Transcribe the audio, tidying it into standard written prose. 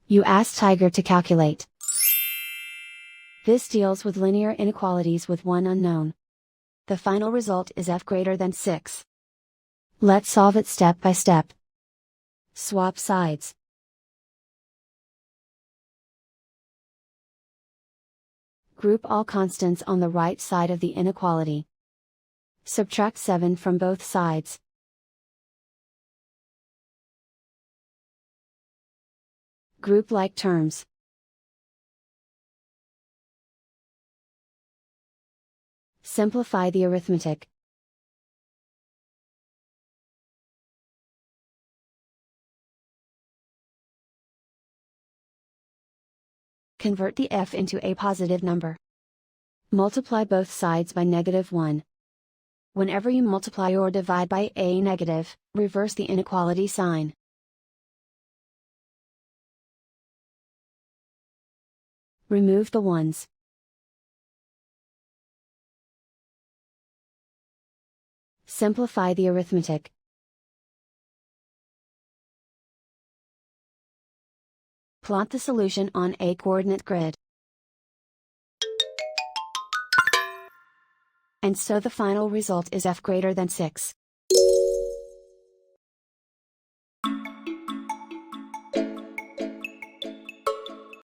You ask Tiger to calculate. This deals with linear inequalities with one unknown. The final result is f greater than 6. Let's solve it step by step. Swap sides. Group all constants on the right side of the inequality. Subtract 7 from both sides. Group like terms. Simplify the arithmetic. Convert the f into a positive number. Multiply both sides by -1. Whenever you multiply or divide by a negative, reverse the inequality sign. Remove the ones. Simplify the arithmetic. Plot the solution on a coordinate grid. And so the final result is f greater than 6.